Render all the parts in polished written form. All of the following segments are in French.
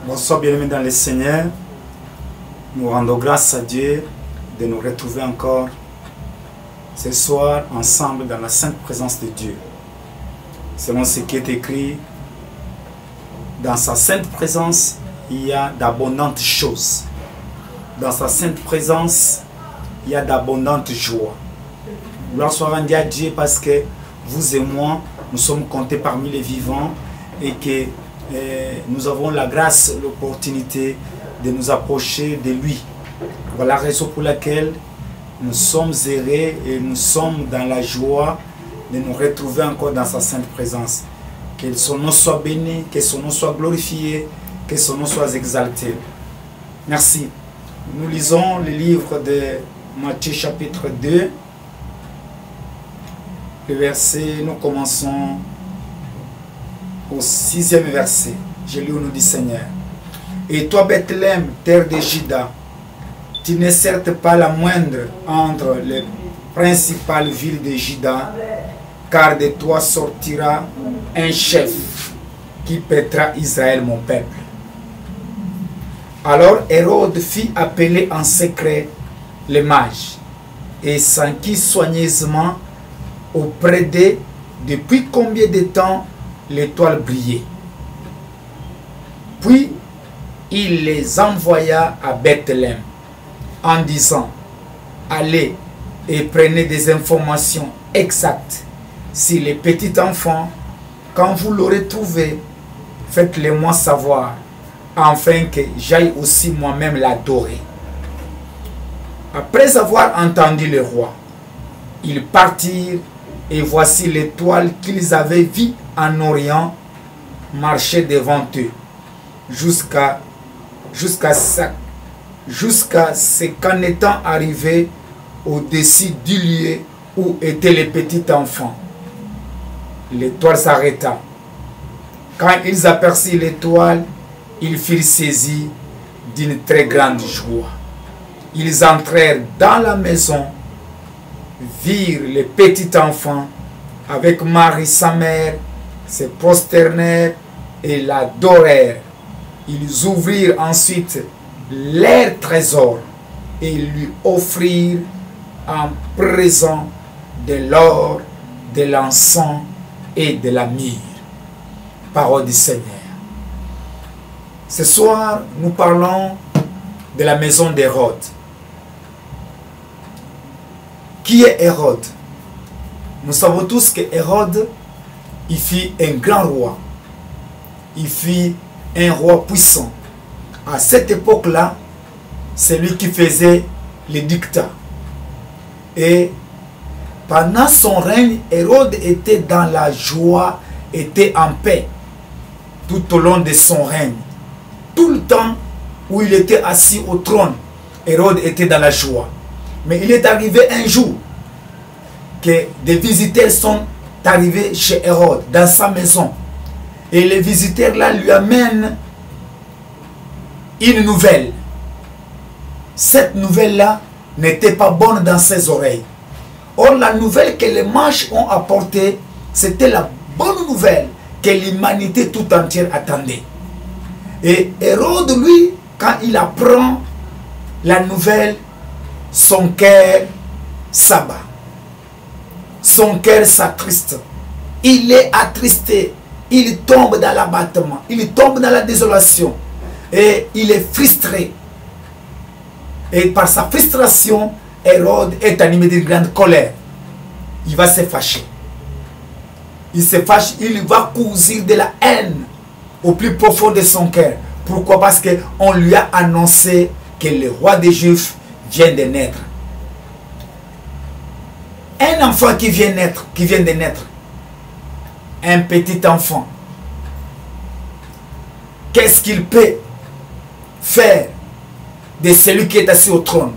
Bonsoir, bien-aimés dans le Seigneur. Nous rendons grâce à Dieu de nous retrouver encore ce soir ensemble dans la sainte présence de Dieu. Selon ce qui est écrit, dans sa sainte présence, il y a d'abondantes choses. Dans sa sainte présence, il y a d'abondantes joies. Gloire soit rendue à Dieu parce que vous et moi, nous sommes comptés parmi les vivants et que nous avons la grâce, l'opportunité de nous approcher de lui. Voilà la raison pour laquelle nous sommes heureux et nous sommes dans la joie de nous retrouver encore dans sa sainte présence. Que son nom soit béni, que son nom soit glorifié, que son nom soit exalté. Merci. Nous lisons le livre de Matthieu chapitre 2. Le verset, nous commençons au 6e verset. Je lis au nom du Seigneur. Et toi, Bethléem, terre de Juda, tu n'es certes pas la moindre entre les principales villes de Juda, car de toi sortira un chef qui paîtra Israël, mon peuple. Alors Hérode fit appeler en secret les mages et s'enquit soigneusement auprès d'eux depuis combien de temps l'étoile brillait. Puis il les envoya à Bethléem en disant: allez et prenez des informations exactes sur les petits enfants. Quand vous l'aurez trouvé, faites-le-moi savoir, afin que j'aille aussi moi-même l'adorer. Après avoir entendu le roi, ils partirent, et voici l'étoile qu'ils avaient vue en Orient marcher devant eux, jusqu'à ce qu'en étant arrivés au-dessus du lieu où étaient les petits enfants, l'étoile s'arrêta. Quand ils aperçurent l'étoile, ils furent saisis d'une très grande joie. Ils entrèrent dans la maison, virent les petits enfants avec Marie sa mère, se prosternèrent et l'adorèrent. Ils ouvrirent ensuite leur trésor et lui offrirent en présent de l'or, de l'encens et de la myrrhe. Parole du Seigneur. Ce soir, nous parlons de la maison d'Hérode. Qui est Hérode? Nous savons tous que Hérode, il fut un grand roi. Il fut un roi puissant. À cette époque-là, c'est lui qui faisait les dictats. Et pendant son règne, Hérode était dans la joie, était en paix tout au long de son règne. Tout le temps où il était assis au trône, Hérode était dans la joie. Mais il est arrivé un jour que des visiteurs sont arrivés chez Hérode, dans sa maison. Et les visiteurs là lui amènent une nouvelle. Cette nouvelle-là n'était pas bonne dans ses oreilles. Or, la nouvelle que les mages ont apportée, c'était la bonne nouvelle que l'humanité tout entière attendait. Et Hérode, lui, quand il apprend la nouvelle, son cœur s'abat. Son cœur s'attriste. Il est attristé. Il tombe dans l'abattement. Il tombe dans la désolation. Et il est frustré. Et par sa frustration, Hérode est animé d'une grande colère. Il va se fâcher. Il se fâche, il va cousir de la haine au plus profond de son cœur. Pourquoi? Parce qu'on lui a annoncé que le roi des Juifs vient de naître. Un enfant qui vient de naître, un petit enfant, qu'est-ce qu'il peut faire de celui qui est assis au trône?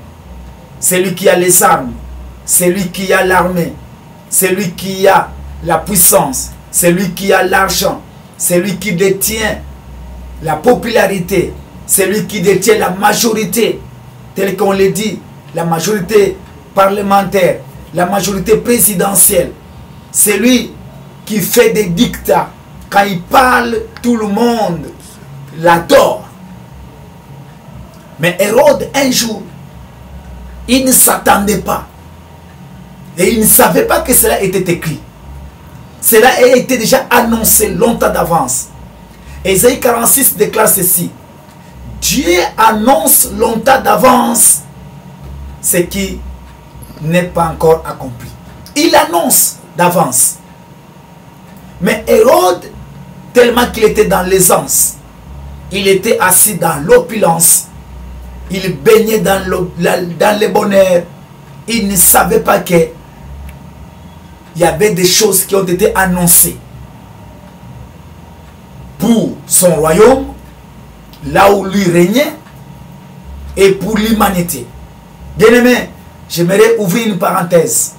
Celui qui a les armes, celui qui a l'armée, celui qui a la puissance, celui qui a l'argent, celui qui détient la popularité, celui qui détient la majorité, tel qu'on le dit, la majorité parlementaire, la majorité présidentielle, celui qui fait des dictats. Quand il parle, tout le monde l'adore. Mais Hérode, un jour, il ne s'attendait pas. Et il ne savait pas que cela était écrit. Cela a été déjà annoncé longtemps d'avance. Ésaïe 46 déclare ceci. Dieu annonce longtemps d'avance ce qui n'est pas encore accompli. Il annonce d'avance. Mais Hérode, tellement qu'il était dans l'aisance, il était assis dans l'opulence, il baignait dans le bonheur, il ne savait pas que il y avait des choses qui ont été annoncées pour son royaume, là où lui régnait, et pour l'humanité. Bien-aimé, j'aimerais ouvrir une parenthèse.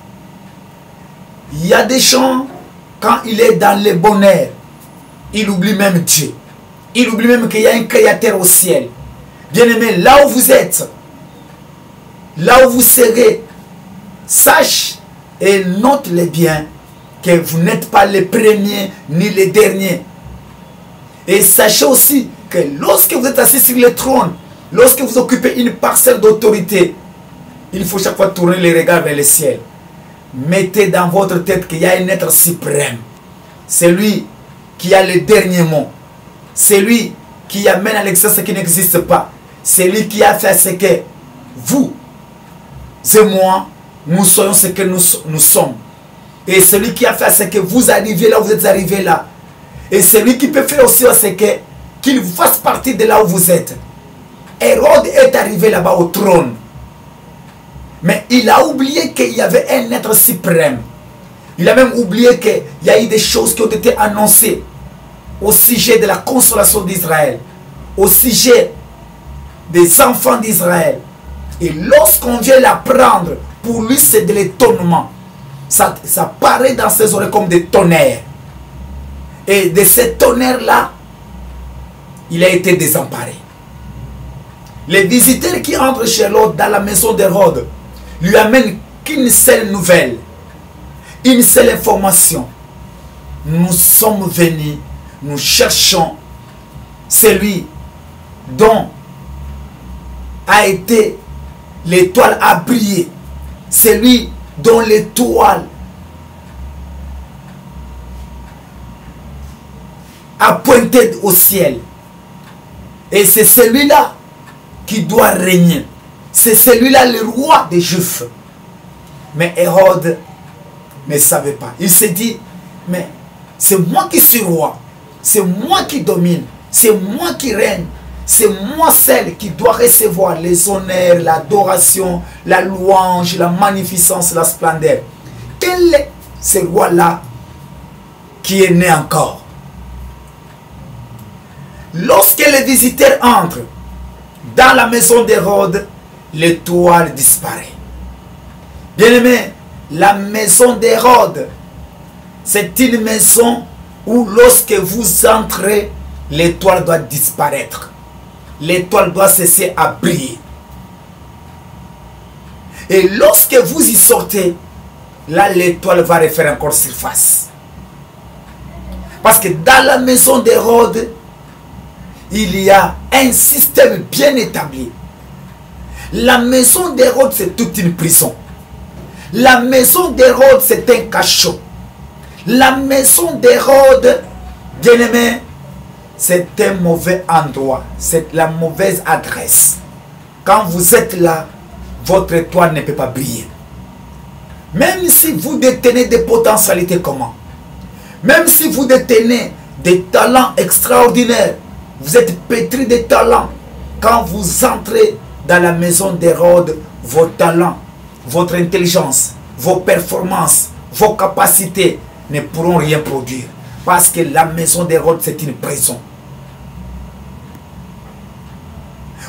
Il y a des gens, quand il est dans le bonheur, il oublie même Dieu. Il oublie même qu'il y a un créateur au ciel. Bien-aimé, là où vous êtes, là où vous serez, sache et note-le bien que vous n'êtes pas les premiers ni les derniers. Et sachez aussi que lorsque vous êtes assis sur le trône, lorsque vous occupez une parcelle d'autorité, il faut chaque fois tourner les regards vers le ciel. Mettez dans votre tête qu'il y a un être suprême. C'est lui qui a le dernier mot. C'est lui qui amène à l'existence ce qui n'existe pas. C'est lui qui a fait ce que vous et moi, nous soyons ce que nous sommes. Et celui qui a fait ce que vous arrivez là où vous êtes arrivé là. Et celui qui peut faire aussi ce que qu'il vous fasse partie de là où vous êtes. Hérode est arrivé là-bas au trône. Mais il a oublié qu'il y avait un être suprême. Il a même oublié qu'il y a eu des choses qui ont été annoncées au sujet de la consolation d'Israël, au sujet des enfants d'Israël. Et lorsqu'on vient l'apprendre, pour lui c'est de l'étonnement. Ça paraît dans ses oreilles comme des tonnerres. Et de ces tonnerres-là, il a été désemparé. Les visiteurs qui entrent chez Hérode dans la maison d'Hérode lui amènent qu'une seule nouvelle, une seule information. Nous sommes venus, nous cherchons celui dont a été l'étoile a brillé, celui dont l'étoile a pointé au ciel. Et c'est celui-là qui doit régner. C'est celui-là le roi des Juifs. Mais Hérode ne savait pas. Il s'est dit, mais c'est moi qui suis roi. C'est moi qui domine. C'est moi qui règne. C'est moi celle qui doit recevoir les honneurs, l'adoration, la louange, la magnificence, la splendeur. Quel est ce roi-là qui est né encore? Lorsque les visiteurs entrent dans la maison d'Hérode, l'étoile disparaît. Bien-aimé, la maison d'Hérode, c'est une maison où lorsque vous entrez, l'étoile doit disparaître. L'étoile doit cesser à briller. Et lorsque vous y sortez, là l'étoile va refaire encore surface. Parce que dans la maison d'Hérode, il y a un système bien établi. La maison d'Hérode, c'est toute une prison. La maison d'Hérode, c'est un cachot. La maison d'Hérode, bien-aimé, c'est un mauvais endroit. C'est la mauvaise adresse. Quand vous êtes là, votre étoile ne peut pas briller. Même si vous détenez des potentialités comment? Même si vous détenez des talents extraordinaires, vous êtes pétri de talents. Quand vous entrez dans la maison d'Hérode, vos talents, votre intelligence, vos performances, vos capacités ne pourront rien produire. Parce que la maison d'Hérode, c'est une prison.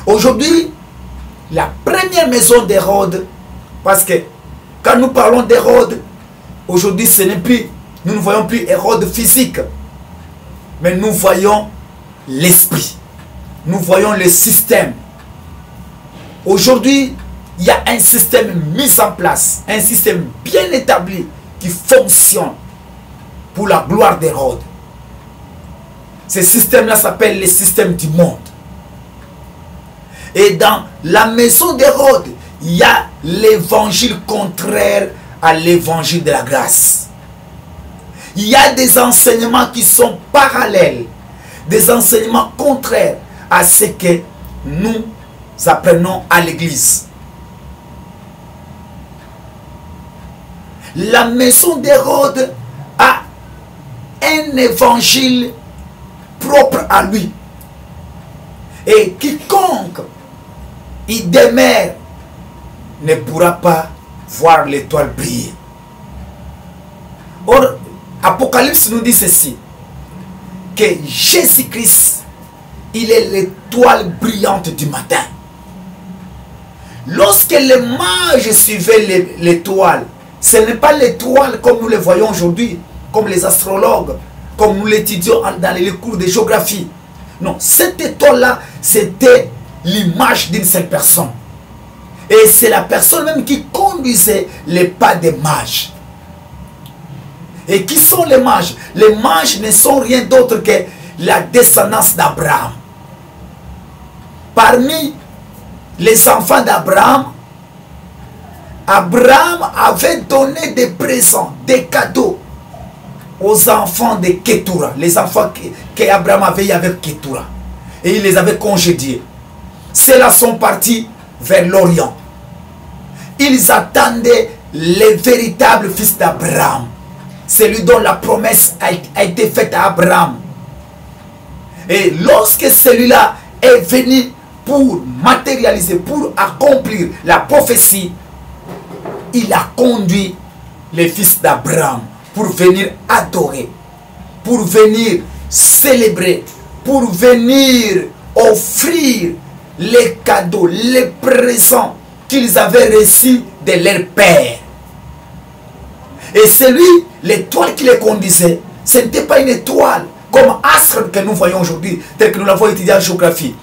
Aujourd'hui, la première maison d'Hérode, parce que quand nous parlons d'Hérode, aujourd'hui, ce n'est plus, nous ne voyons plus Hérode physique, mais nous voyons l'esprit. Nous voyons le système. Aujourd'hui, il y a un système mis en place, un système bien établi qui fonctionne pour la gloire d'Hérode. Ce système-là s'appelle le système du monde. Et dans la maison d'Hérode, il y a l'évangile contraire à l'évangile de la grâce. Il y a des enseignements qui sont parallèles, des enseignements contraires à ce que nous apprenons à l'église. La maison d'Hérode a un évangile propre à lui. Et quiconque y demeure ne pourra pas voir l'étoile briller. Or, Apocalypse nous dit ceci, que Jésus-Christ, il est l'étoile brillante du matin. Lorsque les mages suivaient l'étoile, ce n'est pas l'étoile comme nous le voyons aujourd'hui, comme les astrologues, comme nous l'étudions dans les cours de géographie. Non, cette étoile-là, c'était l'image d'une seule personne. Et c'est la personne même qui conduisait les pas des mages. Et qui sont les mages? Les mages ne sont rien d'autre que la descendance d'Abraham. Parmi les enfants d'Abraham, Abraham avait donné des présents, des cadeaux aux enfants de Ketura, les enfants qu'Abraham avait eu avec Ketura. Et il les avait congédiés. Ceux-là sont partis vers l'Orient. Ils attendaient le véritable fils d'Abraham, celui dont la promesse a été faite à Abraham. Et lorsque celui-là est venu pour matérialiser, pour accomplir la prophétie, il a conduit les fils d'Abraham pour venir adorer, pour venir célébrer, pour venir offrir les cadeaux, les présents qu'ils avaient reçus de leur père. Et c'est lui, l'étoile qui les conduisait, ce n'était pas une étoile comme astre que nous voyons aujourd'hui, tel que nous l'avons étudié en géographie.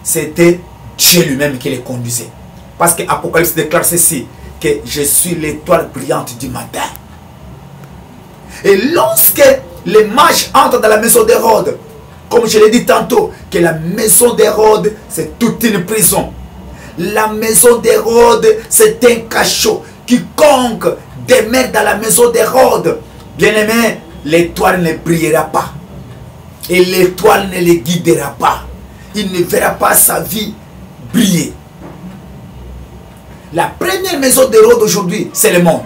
C'était Dieu lui-même qui les conduisait. Parce que Apocalypse déclare ceci, que je suis l'étoile brillante du matin. Et lorsque les mages entrent dans la maison d'Hérode, comme je l'ai dit tantôt, que la maison d'Hérode, c'est toute une prison. La maison d'Hérode, c'est un cachot. Quiconque demeure dans la maison d'Hérode, bien aimé, l'étoile ne brillera pas. Et l'étoile ne le guidera pas. Il ne verra pas sa vie briller. La première maison d'Hérode aujourd'hui, c'est le monde.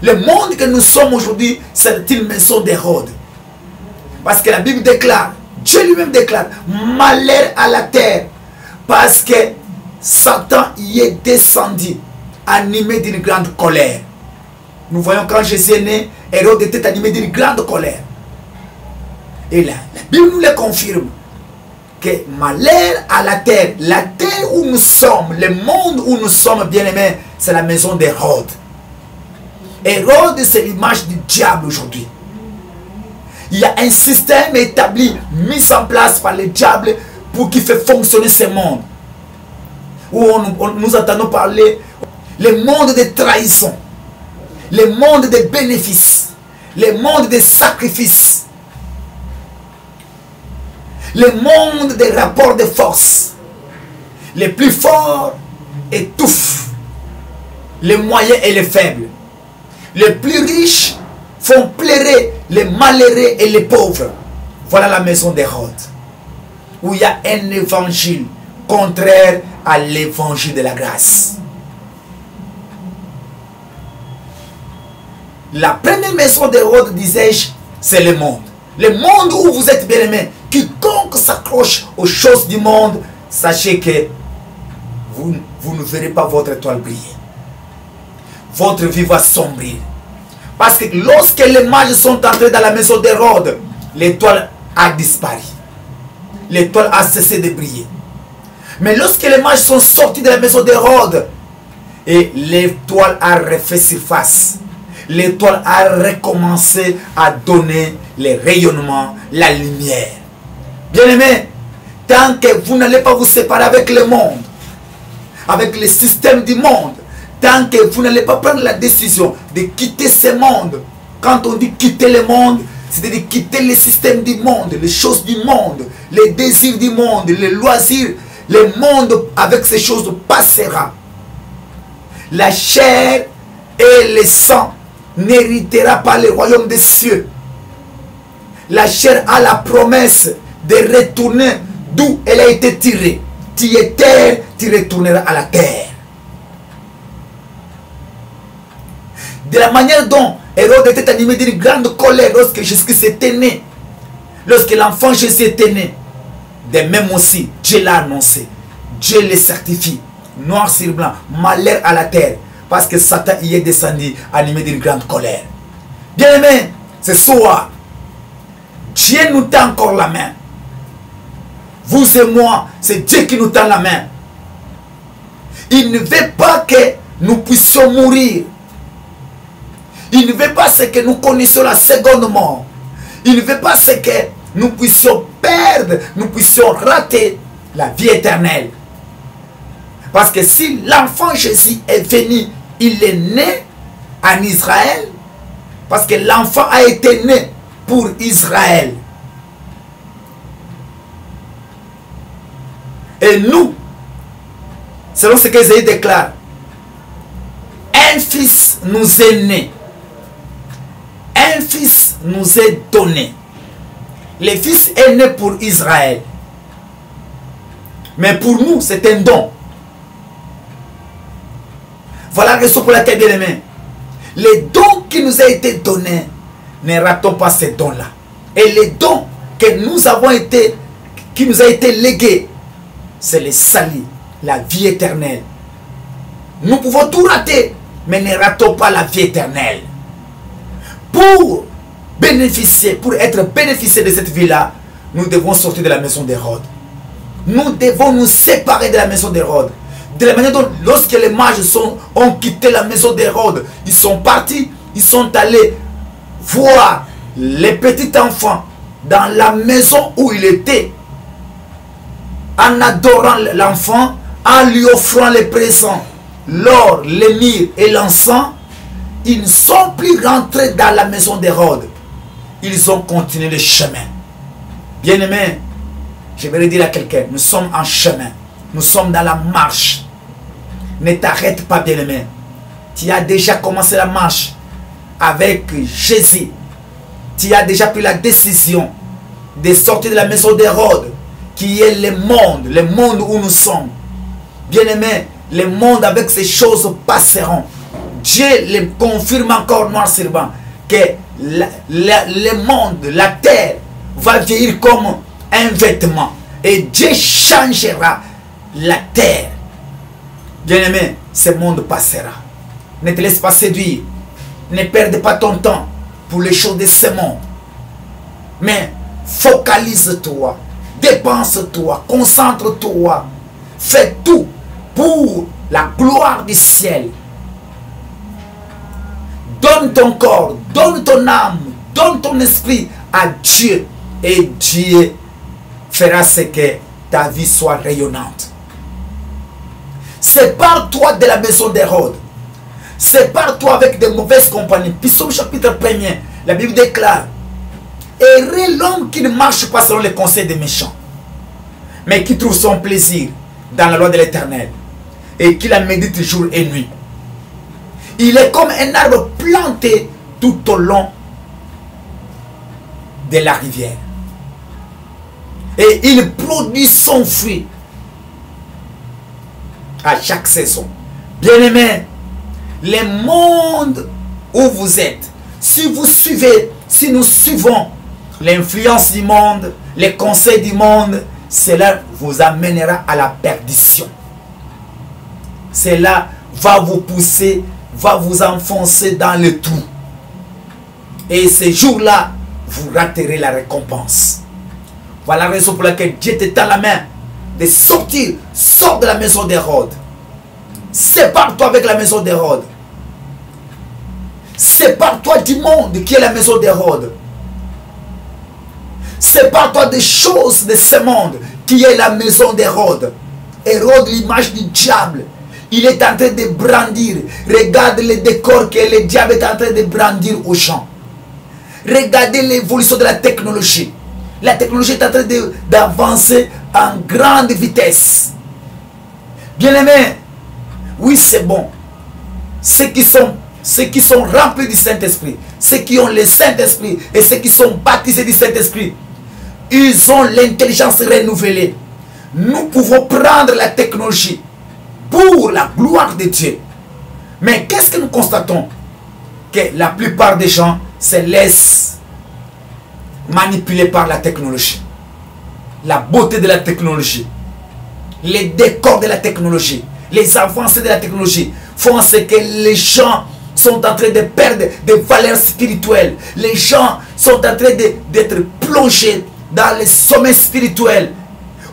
Le monde que nous sommes aujourd'hui, c'est une maison d'Hérode. Parce que la Bible déclare, Dieu lui-même déclare, malheur à la terre. Parce que Satan y est descendu, animé d'une grande colère. Nous voyons quand Jésus est né, Hérode était animé d'une grande colère. Et là, la Bible nous le confirme. Que malheur à la terre où nous sommes, le monde où nous sommes, bien aimés, c'est la maison d'Hérode. Hérode, c'est l'image du diable aujourd'hui. Il y a un système établi, mis en place par le diable pour qu'il fait fonctionner ce monde. Où nous entendons parler le monde de trahison, le monde des bénéfices, le monde des sacrifices, le monde des rapports de force. Les plus forts étouffent les moyens et les faibles. Les plus riches font pleurer les malheureux et les pauvres. Voilà la maison d'Hérode, où il y a un évangile contraire à l'évangile de la grâce. La première maison d'Hérode, disais-je, c'est le monde. Le monde où vous êtes bien aimés. Quiconque s'accroche aux choses du monde, sachez que vous ne verrez pas votre étoile briller. Votre vie va sombrer. Parce que lorsque les mages sont entrés dans la maison d'Hérode, l'étoile a disparu. L'étoile a cessé de briller. Mais lorsque les mages sont sortis de la maison d'Hérode, et l'étoile a refait surface, l'étoile a recommencé à donner les rayonnements, la lumière. Bien aimé, tant que vous n'allez pas vous séparer avec le monde, avec le système du monde, tant que vous n'allez pas prendre la décision de quitter ce monde, quand on dit quitter le monde, c'est-à-dire quitter le système du monde, les choses du monde, les désirs du monde, les loisirs, le monde avec ces choses passera. La chair et le sang n'héritera pas le royaume des cieux. La chair a la promesse de retourner d'où elle a été tirée. Tu es terre, tu retourneras à la terre. De la manière dont Hérode était animé d'une grande colère lorsque Jésus-Christ était né, lorsque l'enfant Jésus était né, de même aussi, Dieu l'a annoncé. Dieu le certifie, noir sur blanc, malheur à la terre, parce que Satan y est descendu animé d'une grande colère. Bien-aimés, ce soir, Dieu nous tend encore la main. Vous et moi, c'est Dieu qui nous tend la main. Il ne veut pas que nous puissions mourir. Il ne veut pas ce que nous connaissions la seconde mort. Il ne veut pas ce que nous puissions perdre, nous puissions rater la vie éternelle. Parce que si l'enfant Jésus est venu, il est né en Israël, parce que l'enfant a été né pour Israël. Et nous, selon ce qu'Ésaïe déclare, un fils nous est né. Un fils nous est donné. Le fils est né pour Israël. Mais pour nous, c'est un don. Voilà la raison pour laquelle, bien aimé, les dons qui nous ont été donnés, ne ratons pas ces dons-là. Et les dons que nous avons été, qui nous a été légués, c'est le salut, la vie éternelle. Nous pouvons tout rater, mais ne ratons pas la vie éternelle. Pour bénéficier, pour être bénéficié de cette vie-là, nous devons sortir de la maison d'Hérode. Nous devons nous séparer de la maison d'Hérode. De la manière dont, lorsque les mages ont quitté la maison d'Hérode, ils sont partis, ils sont allés voir les petits enfants dans la maison où il était, en adorant l'enfant, en lui offrant les présents, l'or, les myrrhes et l'encens. Ils ne sont plus rentrés dans la maison d'Hérode. Ils ont continué le chemin. Bien-aimés, je vais le dire à quelqu'un, nous sommes en chemin. Nous sommes dans la marche. Ne t'arrête pas, bien-aimé. Tu as déjà commencé la marche avec Jésus. Tu as déjà pris la décision de sortir de la maison d'Hérode, qui est le monde où nous sommes. Bien-aimé, le monde avec ces choses passeront. Dieu le confirme encore noir sur blanc que le monde, la terre va vieillir comme un vêtement. Et Dieu changera la terre. Bien-aimé, ce monde passera. Ne te laisse pas séduire. Ne perds pas ton temps pour les choses de ce monde. Mais focalise-toi, dépense-toi, concentre-toi. Fais tout pour la gloire du ciel. Donne ton corps, donne ton âme, donne ton esprit à Dieu. Et Dieu fera ce que ta vie soit rayonnante. Sépare-toi de la maison d'Hérode. Sépare-toi avec de mauvaises compagnies. Psaume chapitre 1er, la Bible déclare: heureux l'homme qui ne marche pas selon les conseils des méchants, mais qui trouve son plaisir dans la loi de l'Éternel et qui la médite jour et nuit. Il est comme un arbre planté tout au long de la rivière. Et il produit son fruit à chaque saison. Bien-aimés, le monde où vous êtes, si vous suivez, si nous suivons l'influence du monde, les conseils du monde, cela vous amènera à la perdition. Cela va vous pousser, va vous enfoncer dans le trou. Et ces jours-là, vous raterez la récompense. Voilà la raison pour laquelle Dieu te tend la main de sortir. Sors de la maison d'Hérode. Sépare-toi avec la maison d'Hérode. Sépare-toi du monde qui est la maison d'Hérode. Sépare-toi des choses de ce monde qui est la maison d'Hérode. Hérode, l'image du diable. Il est en train de brandir. Regarde les décors que le diable est en train de brandir aux champs. Regardez l'évolution de la technologie. La technologie est en train d'avancer en grande vitesse. Bien-aimés, oui, c'est bon. Ceux qui sont remplis du Saint-Esprit, ceux qui ont le Saint-Esprit et ceux qui sont baptisés du Saint-Esprit, ils ont l'intelligence renouvelée. Nous pouvons prendre la technologie pour la gloire de Dieu. Mais qu'est-ce que nous constatons? Que la plupart des gens se laissent manipuler par la technologie. La beauté de la technologie, les décors de la technologie, les avancées de la technologie font ce que les gens sont en train de perdre des valeurs spirituelles. Les gens sont en train d'être plongés dans les sommets spirituels.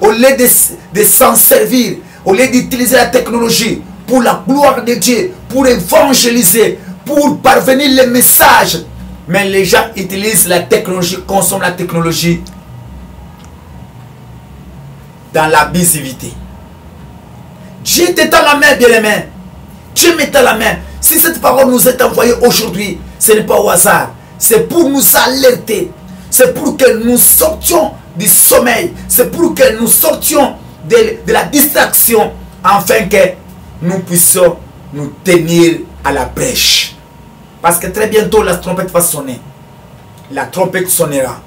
Au lieu de s'en servir, au lieu d'utiliser la technologie pour la gloire de Dieu, pour évangéliser, pour parvenir les messages. Mais les gens utilisent la technologie, consomment la technologie dans l'abusivité. Dieu t'étend la main, bien-aimé. Dieu m'étend la main. Si cette parole nous est envoyée aujourd'hui, ce n'est pas au hasard. C'est pour nous alerter. C'est pour que nous sortions du sommeil. C'est pour que nous sortions de la distraction, afin que nous puissions nous tenir à la brèche. Parce que très bientôt la trompette va sonner. La trompette sonnera.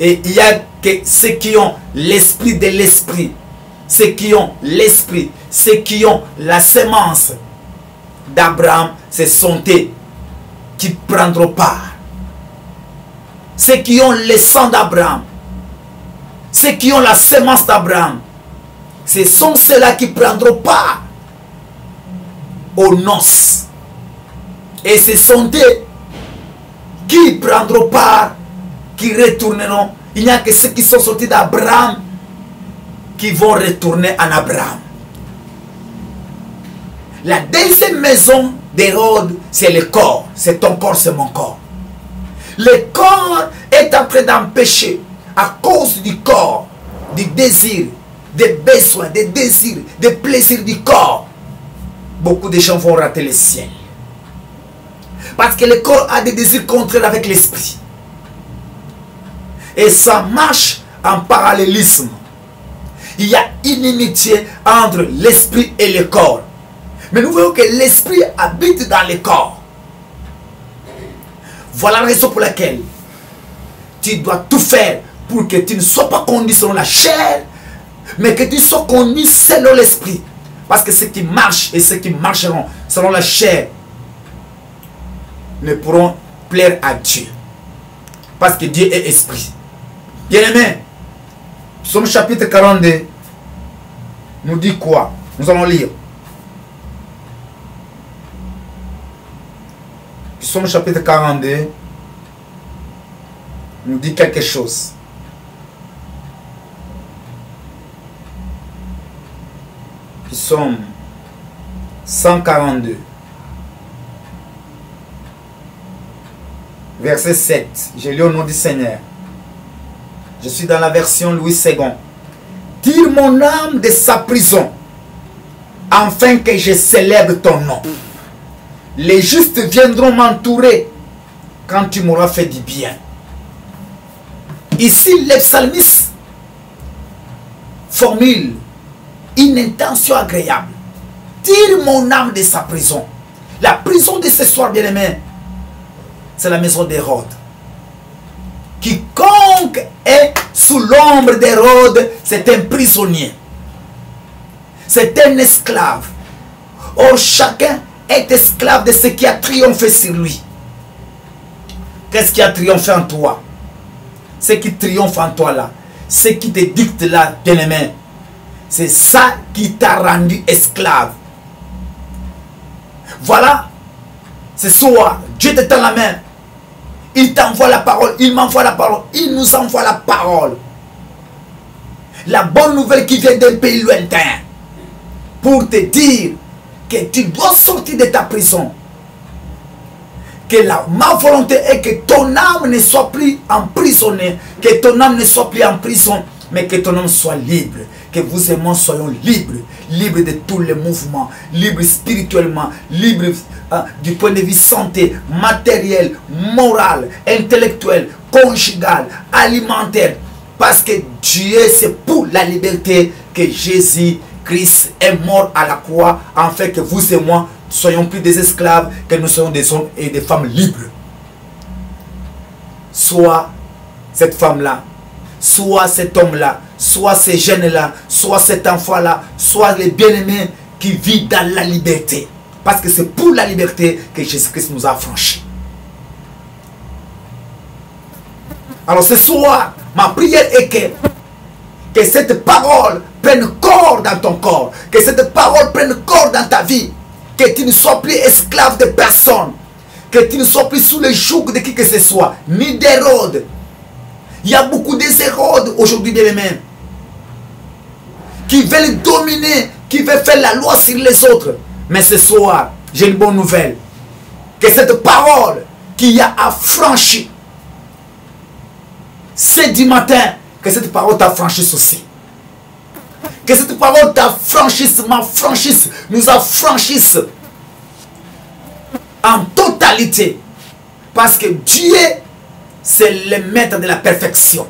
Et il y a que ceux qui ont l'esprit de l'esprit, ceux qui ont l'esprit, ceux qui ont la sémence d'Abraham, ce sont eux qui prendront part. Ceux qui ont le sang d'Abraham, ceux qui ont la sémence d'Abraham, ce sont ceux-là qui prendront part aux noces. Et ce sont eux qui prendront part, qui retourneront. Il n'y a que ceux qui sont sortis d'Abraham qui vont retourner en Abraham. La deuxième maison d'Hérode, c'est le corps. C'est ton corps, c'est mon corps. Le corps est en train d'empêcher, à cause du corps, du désir, des besoins, des désirs, des plaisirs du corps. Beaucoup de gens vont rater le ciel. Parce que le corps a des désirs contraires avec l'esprit. Et ça marche en parallélisme. Il y a une inimitié entre l'esprit et le corps. Mais nous voyons que l'esprit habite dans le corps. Voilà la raison pour laquelle tu dois tout faire pour que tu ne sois pas conduit selon la chair, mais que tu sois conduit selon l'esprit. Parce que ceux qui marchent et ceux qui marcheront selon la chair ne pourront plaire à Dieu. Parce que Dieu est esprit. Bien-aimés, Psaume chapitre 42 nous dit quoi? Nous allons lire. Psaume chapitre 42 nous dit quelque chose. Psaume 142. Verset 7. Je lis au nom du Seigneur. Je suis dans la version Louis II. Tire mon âme de sa prison, afin que je célèbre ton nom. Les justes viendront m'entourer quand tu m'auras fait du bien. Ici, le psalmiste formule une intention agréable. Tire mon âme de sa prison. La prison de ce soir, bien-aimé, c'est la maison d'Hérode. Quiconque est sous l'ombre d'Hérode, c'est un prisonnier. C'est un esclave. Or, chacun est esclave de ce qui a triomphé sur lui. Qu'est-ce qui a triomphé en toi? Ce qui triomphe en toi là, ce qui te dicte là, bien-aimé, c'est ça qui t'a rendu esclave. Voilà, ce soir, Dieu te tend la main. Il t'envoie la parole, il m'envoie la parole, il nous envoie la parole. La bonne nouvelle qui vient d'un pays lointain. Pour te dire que tu dois sortir de ta prison. Que ma volonté est que ton âme ne soit plus emprisonnée. Que ton âme ne soit plus en prison. Mais que ton âme soit libre. Que vous et moi soyons libres. Libres de tous les mouvements. Libres spirituellement. Libres du point de vue santé, matériel, moral, intellectuel, conjugal, alimentaire. Parce que Dieu, c'est pour la liberté que Jésus Christ est mort à la croix afin que vous et moi soyons plus des esclaves, que nous soyons des hommes et des femmes libres. Soit cette femme-là, soit cet homme-là, soit ces jeunes-là, soit cet enfant-là, soit les bien-aimés qui vivent dans la liberté. Parce que c'est pour la liberté que Jésus-Christ nous a affranchis. Alors ce soir, ma prière est que cette parole prenne corps dans ton corps, que cette parole prenne corps dans ta vie, que tu ne sois plus esclave de personne, que tu ne sois plus sous le joug de qui que ce soit, ni d'Hérode. Il y a beaucoup d'Hérodes aujourd'hui, bien-aimés, qui veulent dominer, qui veulent faire la loi sur les autres. Mais ce soir, j'ai une bonne nouvelle. Que cette parole qui a affranchi, c'est du matin, que cette parole t'affranchisse aussi. Que cette parole t'affranchisse, m'affranchisse, nous affranchisse en totalité. Parce que Dieu, c'est le maître de la perfection.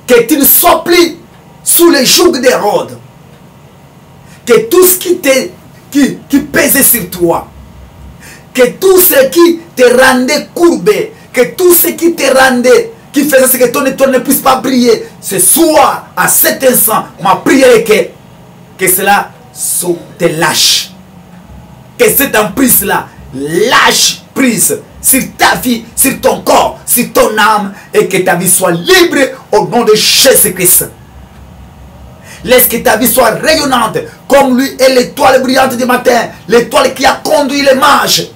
Que tu ne sois plus sous le joug d'Hérode. Que tout ce qui pesait sur toi, que tout ce qui te rendait courbé, que tout ce qui te rendait, qui faisait ce que ton étoile ne puisse pas briller, ce soir, à cet instant, ma prière est que cela te lâche. Que cette emprise-là lâche prise sur ta vie, sur ton corps, sur ton âme, et que ta vie soit libre au nom de Jésus-Christ. Laisse que ta vie soit rayonnante, comme lui est l'étoile brillante du matin, l'étoile qui a conduit les mages.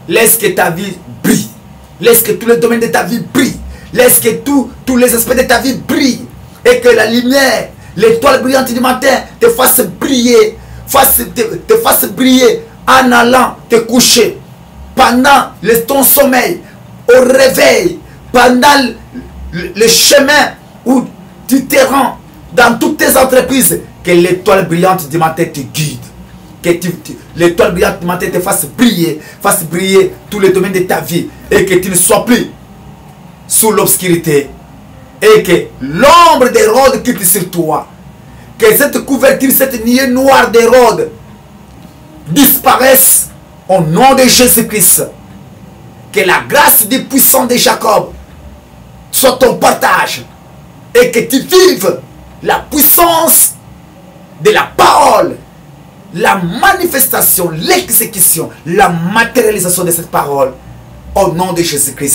Laisse que ta vie brille. Laisse que tous les domaines de ta vie brillent. Laisse que tous les aspects de ta vie brillent. Et que la lumière, l'étoile brillante du matin, te fasse briller. Te fasse briller en allant te coucher. Pendant ton sommeil, au réveil, pendant le chemin où tu te rends, dans toutes tes entreprises, que l'étoile brillante du matin te guide. Que l'étoile brillante du matin te fasse briller tous les domaines de ta vie. Et que tu ne sois plus sous l'obscurité. Et que l'ombre d'Hérode quitte sur toi. Que cette couverture, cette nuée noire d'Hérode disparaisse au nom de Jésus-Christ. Que la grâce du puissant de Jacob soit ton partage. Et que tu vives la puissance de la parole, la manifestation, l'exécution, la matérialisation de cette parole au nom de Jésus-Christ.